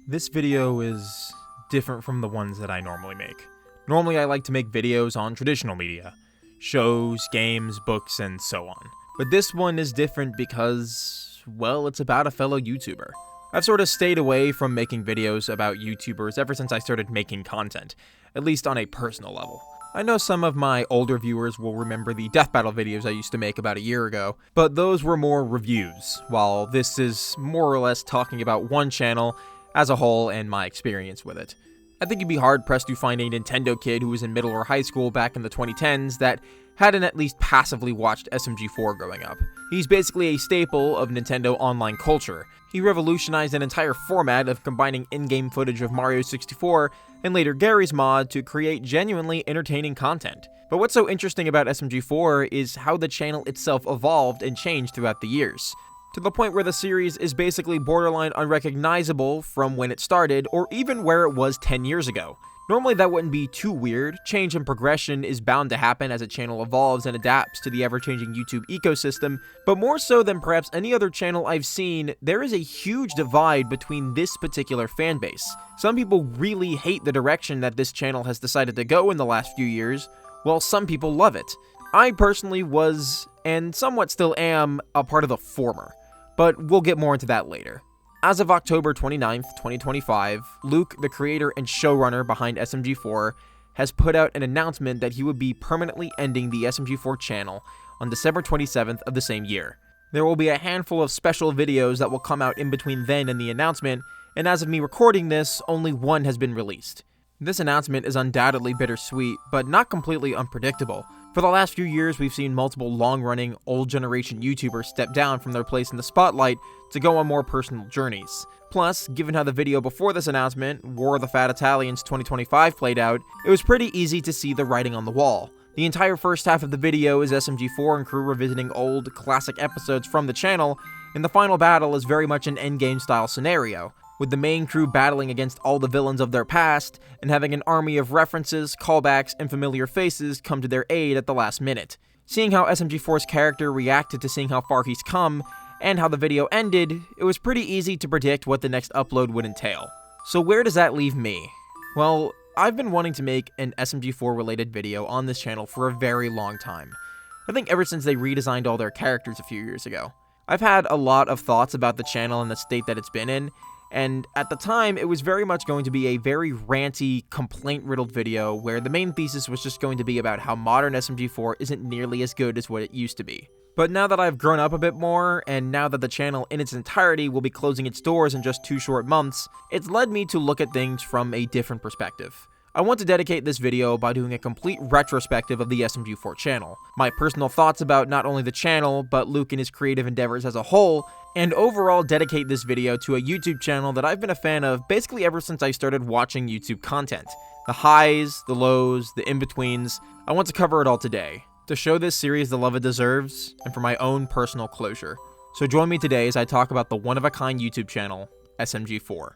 This video is different from the ones that I normally make. Normally I like to make videos on traditional media, shows, games, books, and so on. But this one is different because, well, it's about a fellow YouTuber. I've sort of stayed away from making videos about YouTubers ever since I started making content, at least on a personal level. I know some of my older viewers will remember the death battle videos I used to make about a year ago, but those were more reviews, while this is more or less talking about one channel as a whole and my experience with it. I think you'd be hard-pressed to find a Nintendo kid who was in middle or high school back in the 2010s that hadn't at least passively watched SMG4 growing up. He's basically a staple of Nintendo online culture. He revolutionized an entire format of combining in-game footage of Mario 64 and later Gary's Mod to create genuinely entertaining content. But what's so interesting about SMG4 is how the channel itself evolved and changed throughout the years, to the point where the series is basically borderline unrecognizable from when it started, or even where it was 10 years ago. Normally that wouldn't be too weird. Change and progression is bound to happen as a channel evolves and adapts to the ever-changing YouTube ecosystem, but more so than perhaps any other channel I've seen, there is a huge divide between this particular fanbase. Some people really hate the direction that this channel has decided to go in the last few years, while some people love it. I personally was, and somewhat still am, a part of the former, but we'll get more into that later. As of October 29th, 2025, Luke, the creator and showrunner behind SMG4, has put out an announcement that he would be permanently ending the SMG4 channel on December 27th of the same year. There will be a handful of special videos that will come out in between then and the announcement, and as of me recording this, only one has been released. This announcement is undoubtedly bittersweet, but not completely unpredictable. For the last few years, we've seen multiple long-running, old-generation YouTubers step down from their place in the spotlight to go on more personal journeys. Plus, given how the video before this announcement, War of the Fat Italians 2025, played out, it was pretty easy to see the writing on the wall. The entire first half of the video is SMG4 and crew revisiting old, classic episodes from the channel, and the final battle is very much an endgame-style scenario, with the main crew battling against all the villains of their past, and having an army of references, callbacks, and familiar faces come to their aid at the last minute. Seeing how SMG4's character reacted to seeing how far he's come, and how the video ended, it was pretty easy to predict what the next upload would entail. So where does that leave me? Well, I've been wanting to make an SMG4 related video on this channel for a very long time. I think ever since they redesigned all their characters a few years ago. I've had a lot of thoughts about the channel and the state that it's been in, and at the time, it was very much going to be a very ranty, complaint-riddled video where the main thesis was just going to be about how modern SMG4 isn't nearly as good as what it used to be. But now that I've grown up a bit more, and now that the channel in its entirety will be closing its doors in just 2 short months, it's led me to look at things from a different perspective. I want to dedicate this video by doing a complete retrospective of the SMG4 channel, my personal thoughts about not only the channel, but Luke and his creative endeavors as a whole, and overall dedicate this video to a YouTube channel that I've been a fan of basically ever since I started watching YouTube content. The highs, the lows, the in-betweens, I want to cover it all today, to show this series the love it deserves, and for my own personal closure. So join me today as I talk about the one-of-a-kind YouTube channel, SMG4.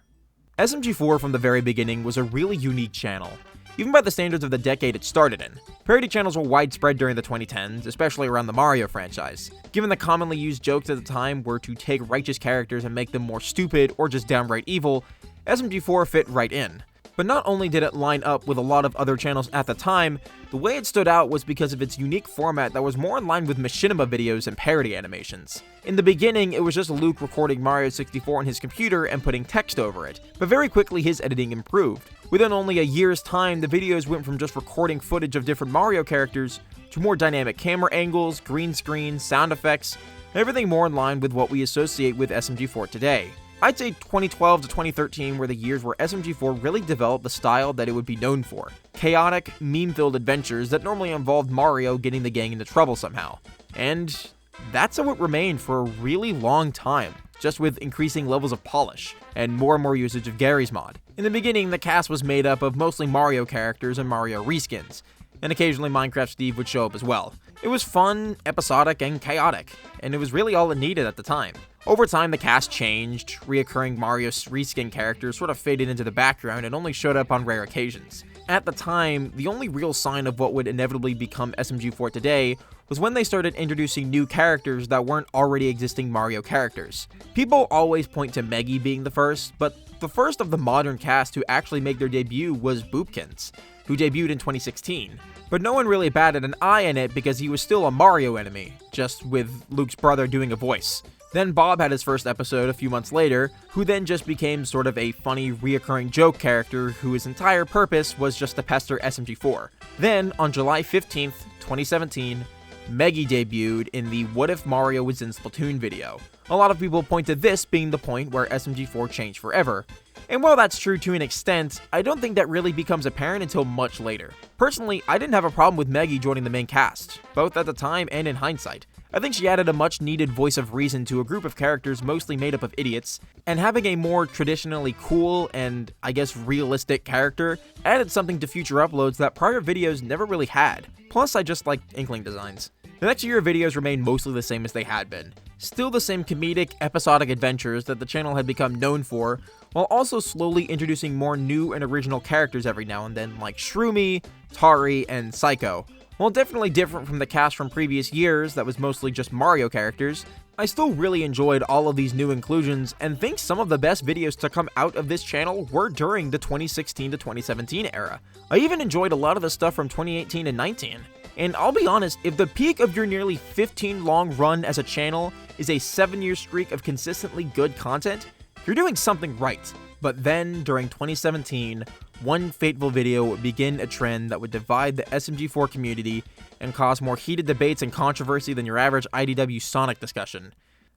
SMG4 from the very beginning was a really unique channel, even by the standards of the decade it started in. Parody channels were widespread during the 2010s, especially around the Mario franchise. Given the commonly used jokes at the time were to take righteous characters and make them more stupid or just downright evil, SMG4 fit right in. But not only did it line up with a lot of other channels at the time, the way it stood out was because of its unique format that was more in line with machinima videos and parody animations. In the beginning, it was just Luke recording Mario 64 on his computer and putting text over it, but very quickly his editing improved. Within only a year's time, the videos went from just recording footage of different Mario characters to more dynamic camera angles, green screen, sound effects, and everything more in line with what we associate with SMG4 today. I'd say 2012 to 2013 were the years where SMG4 really developed the style that it would be known for. Chaotic, meme-filled adventures that normally involved Mario getting the gang into trouble somehow. And that's how it remained for a really long time, just with increasing levels of polish, and more usage of Gary's Mod. In the beginning, the cast was made up of mostly Mario characters and Mario reskins, and occasionally Minecraft Steve would show up as well. It was fun, episodic, and chaotic, and it was really all it needed at the time. Over time, the cast changed, reoccurring Mario reskin characters sort of faded into the background and only showed up on rare occasions. At the time, the only real sign of what would inevitably become SMG4 today was when they started introducing new characters that weren't already existing Mario characters. People always point to Meggy being the first, but the first of the modern cast to actually make their debut was Boopkins, who debuted in 2016. But no one really batted an eye in it because he was still a Mario enemy, just with Luke's brother doing a voice. Then Bob had his first episode a few months later, who then just became sort of a funny, reoccurring joke character whose entire purpose was just to pester SMG4. Then, on July 15th, 2017, Meggy debuted in the What If Mario Was in Splatoon video. A lot of people point to this being the point where SMG4 changed forever. And while that's true to an extent, I don't think that really becomes apparent until much later. Personally, I didn't have a problem with Meggy joining the main cast, both at the time and in hindsight. I think she added a much needed voice of reason to a group of characters mostly made up of idiots, and having a more traditionally cool and, I guess, realistic character added something to future uploads that prior videos never really had. Plus, I just liked Inkling designs. The next year of videos remained mostly the same as they had been. Still the same comedic, episodic adventures that the channel had become known for, while also slowly introducing more new and original characters every now and then, like Shroomy, Tari, and Psycho. While definitely different from the cast from previous years that was mostly just Mario characters, I still really enjoyed all of these new inclusions and think some of the best videos to come out of this channel were during the 2016 to 2017 era. I even enjoyed a lot of the stuff from 2018 and 19. And I'll be honest, if the peak of your nearly 15 long run as a channel is a 7-year streak of consistently good content, you're doing something right. But then, during 2017, one fateful video would begin a trend that would divide the SMG4 community and cause more heated debates and controversy than your average IDW Sonic discussion.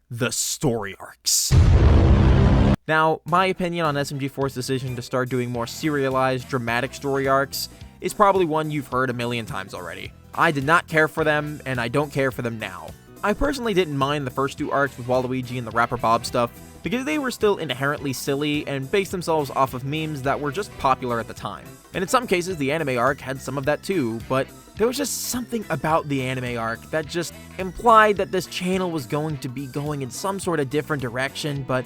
The story arcs. Now, my opinion on SMG4's decision to start doing more serialized, dramatic story arcs is probably one you've heard a million times already. I did not care for them, and I don't care for them now. I personally didn't mind the first two arcs with Waluigi and the Rapper Bob stuff, because they were still inherently silly and based themselves off of memes that were just popular at the time. And in some cases, the anime arc had some of that too, but there was just something about the anime arc that just implied that this channel was going to be going in some sort of different direction, but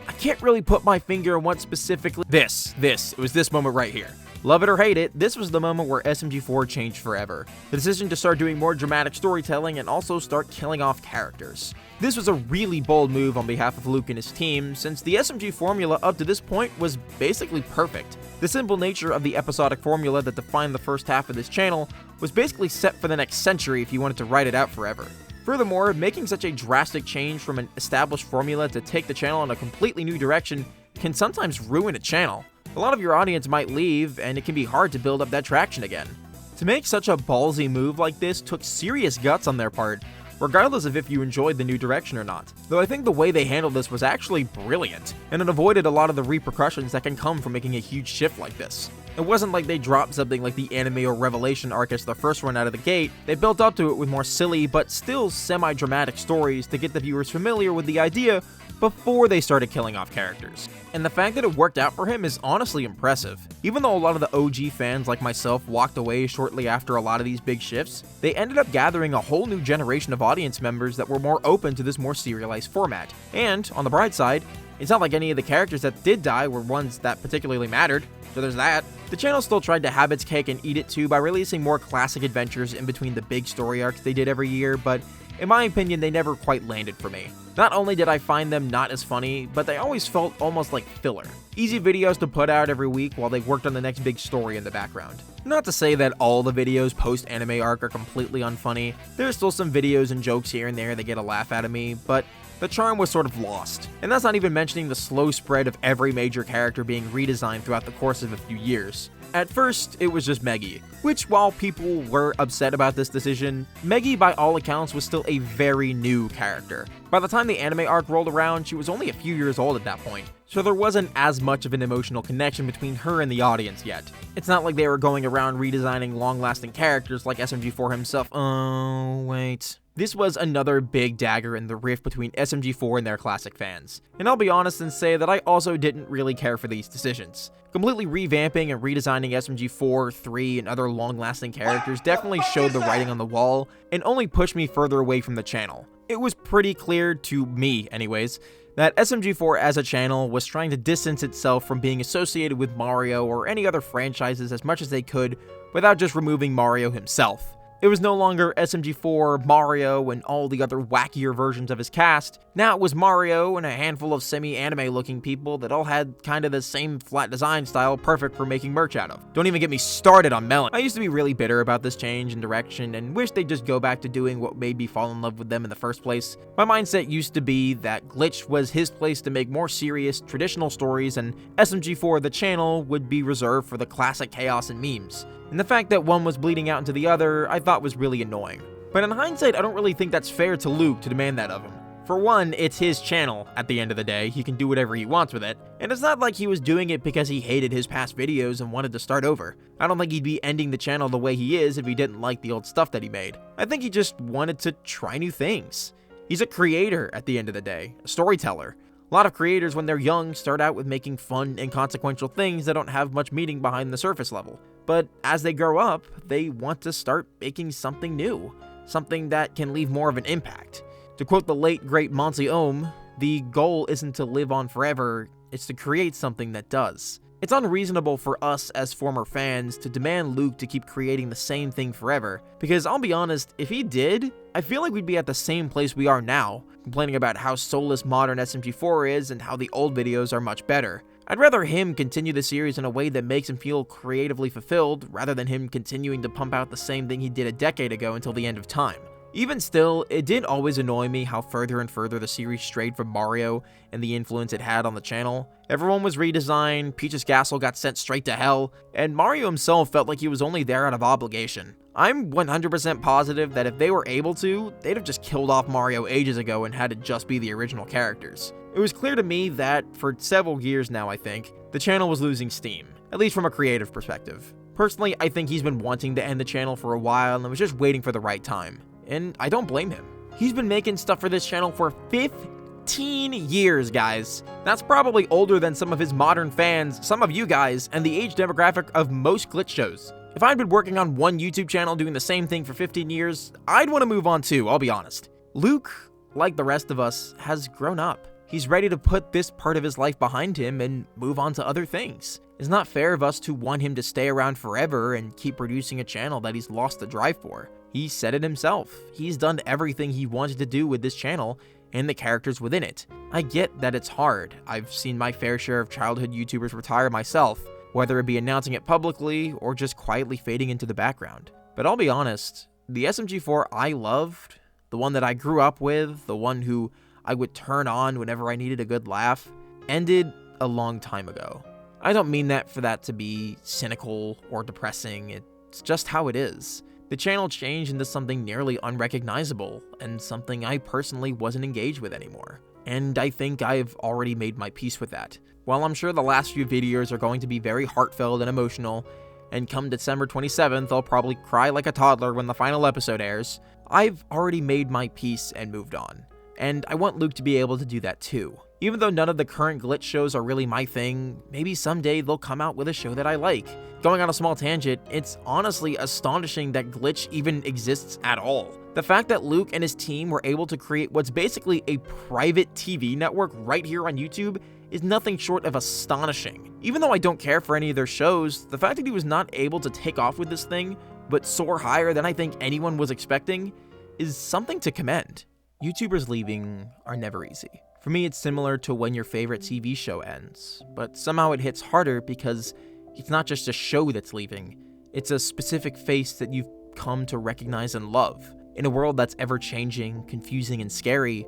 I can't really put my finger on what specifically. It was this moment right here. Love it or hate it, this was the moment where SMG4 changed forever. The decision to start doing more dramatic storytelling and also start killing off characters. This was a really bold move on behalf of Luke and his team, since the SMG formula up to this point was basically perfect. The simple nature of the episodic formula that defined the first half of this channel was basically set for the next century if you wanted to write it out forever. Furthermore, making such a drastic change from an established formula to take the channel in a completely new direction can sometimes ruin a channel. A lot of your audience might leave, and it can be hard to build up that traction again. To make such a ballsy move like this took serious guts on their part, regardless of if you enjoyed the new direction or not. Though I think the way they handled this was actually brilliant, and it avoided a lot of the repercussions that can come from making a huge shift like this. It wasn't like they dropped something like the Anime or Revelation arc as the first one out of the gate. They built up to it with more silly but still semi-dramatic stories to get the viewers familiar with the idea before they started killing off characters. And the fact that it worked out for him is honestly impressive. Even though a lot of the OG fans like myself walked away shortly after a lot of these big shifts, they ended up gathering a whole new generation of audience members that were more open to this more serialized format. And, on the bright side, it's not like any of the characters that did die were ones that particularly mattered, so there's that. The channel still tried to have its cake and eat it too by releasing more classic adventures in between the big story arcs they did every year, but in my opinion, they never quite landed for me. Not only did I find them not as funny, but they always felt almost like filler. Easy videos to put out every week while they worked on the next big story in the background. Not to say that all the videos post-anime arc are completely unfunny. There's still some videos and jokes here and there that get a laugh out of me, but the charm was sort of lost. And that's not even mentioning the slow spread of every major character being redesigned throughout the course of a few years. At first, it was just Meggy, which while people were upset about this decision, Meggy by all accounts was still a very new character. By the time the anime arc rolled around, she was only a few years old at that point, so there wasn't as much of an emotional connection between her and the audience yet. It's not like they were going around redesigning long-lasting characters like SMG4 himself. Oh, wait. This was another big dagger in the rift between SMG4 and their classic fans. And I'll be honest and say that I also didn't really care for these decisions. Completely revamping and redesigning SMG4, 3, and other long-lasting characters definitely showed the writing on the wall and only pushed me further away from the channel. It was pretty clear, to me anyways, that SMG4 as a channel was trying to distance itself from being associated with Mario or any other franchises as much as they could without just removing Mario himself. It was no longer SMG4, Mario, and all the other wackier versions of his cast. Now it was Mario and a handful of semi-anime looking people that all had kind of the same flat design style, perfect for making merch out of. Don't even get me started on Melon. I used to be really bitter about this change in direction and wish they'd just go back to doing what made me fall in love with them in the first place. My mindset used to be that Glitch was his place to make more serious, traditional stories, and SMG4, the channel, would be reserved for the classic chaos and memes. And the fact that one was bleeding out into the other, I thought was really annoying. But in hindsight, I don't really think that's fair to Luke to demand that of him. For one, it's his channel at the end of the day, he can do whatever he wants with it, and it's not like he was doing it because he hated his past videos and wanted to start over. I don't think he'd be ending the channel the way he is if he didn't like the old stuff that he made. I think he just wanted to try new things. He's a creator at the end of the day, a storyteller. A lot of creators, when they're young, start out with making fun, inconsequential things that don't have much meaning behind the surface level. But as they grow up, they want to start making something new, something that can leave more of an impact. To quote the late, great Monty Ohm, the goal isn't to live on forever, it's to create something that does. It's unreasonable for us as former fans to demand Luke to keep creating the same thing forever, because I'll be honest, if he did, I feel like we'd be at the same place we are now, complaining about how soulless modern SMG4 is and how the old videos are much better. I'd rather him continue the series in a way that makes him feel creatively fulfilled, rather than him continuing to pump out the same thing he did a decade ago until the end of time. Even still, it did always annoy me how further and further the series strayed from Mario and the influence it had on the channel. Everyone was redesigned, Peach's Castle got sent straight to hell, and Mario himself felt like he was only there out of obligation. I'm 100% positive that if they were able to, they'd have just killed off Mario ages ago and had it just be the original characters. It was clear to me that, for several years now I think, the channel was losing steam, at least from a creative perspective. Personally, I think he's been wanting to end the channel for a while and was just waiting for the right time. And I don't blame him. He's been making stuff for this channel for 15 years, guys. That's probably older than some of his modern fans, some of you guys, and the age demographic of most glitch shows. If I'd been working on one YouTube channel doing the same thing for 15 years, I'd want to move on too, I'll be honest. Luke, like the rest of us, has grown up. He's ready to put this part of his life behind him and move on to other things. It's not fair of us to want him to stay around forever and keep producing a channel that he's lost the drive for. He said it himself. He's done everything he wanted to do with this channel and the characters within it. I get that it's hard. I've seen my fair share of childhood YouTubers retire myself, whether it be announcing it publicly or just quietly fading into the background. But I'll be honest, the SMG4 I loved, the one that I grew up with, the one who I would turn on whenever I needed a good laugh, ended a long time ago. I don't mean that for that to be cynical or depressing, it's just how it is. The channel changed into something nearly unrecognizable, and something I personally wasn't engaged with anymore. And I think I've already made my peace with that. While I'm sure the last few videos are going to be very heartfelt and emotional, and come December 27th I'll probably cry like a toddler when the final episode airs, I've already made my peace and moved on. And I want Luke to be able to do that too. Even though none of the current glitch shows are really my thing, maybe someday they'll come out with a show that I like. Going on a small tangent, it's honestly astonishing that Glitch even exists at all. The fact that Luke and his team were able to create what's basically a private TV network right here on YouTube is nothing short of astonishing. Even though I don't care for any of their shows, the fact that he was not able to take off with this thing, but soar higher than I think anyone was expecting, is something to commend. YouTubers leaving are never easy. For me, it's similar to when your favorite TV show ends, but somehow it hits harder because it's not just a show that's leaving, it's a specific face that you've come to recognize and love. In a world that's ever-changing, confusing, and scary,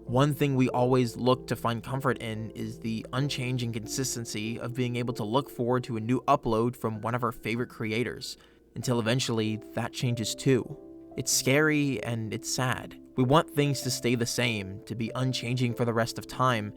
one thing we always look to find comfort in is the unchanging consistency of being able to look forward to a new upload from one of our favorite creators, until eventually that changes too. It's scary and it's sad. We want things to stay the same, to be unchanging for the rest of time,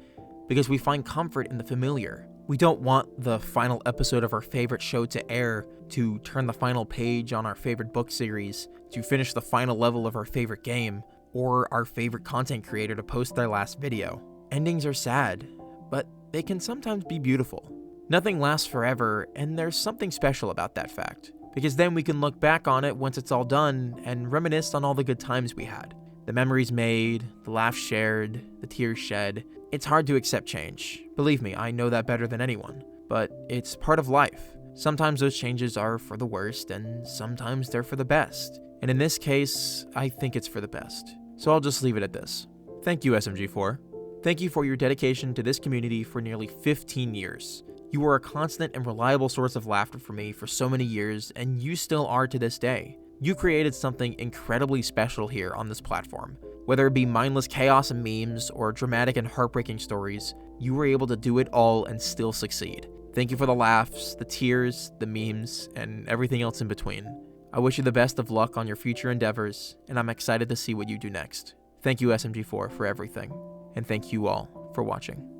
because we find comfort in the familiar. We don't want the final episode of our favorite show to air, to turn the final page on our favorite book series, to finish the final level of our favorite game, or our favorite content creator to post their last video. Endings are sad, but they can sometimes be beautiful. Nothing lasts forever, and there's something special about that fact, because then we can look back on it once it's all done and reminisce on all the good times we had. The memories made, the laughs shared, the tears shed. It's hard to accept change. Believe me, I know that better than anyone. But it's part of life. Sometimes those changes are for the worst, and sometimes they're for the best. And in this case, I think it's for the best. So I'll just leave it at this. Thank you, SMG4. Thank you for your dedication to this community for nearly 15 years. You were a constant and reliable source of laughter for me for so many years, and you still are to this day. You created something incredibly special here on this platform. Whether it be mindless chaos and memes, or dramatic and heartbreaking stories, you were able to do it all and still succeed. Thank you for the laughs, the tears, the memes, and everything else in between. I wish you the best of luck on your future endeavors, and I'm excited to see what you do next. Thank you, SMG4, for everything, and thank you all for watching.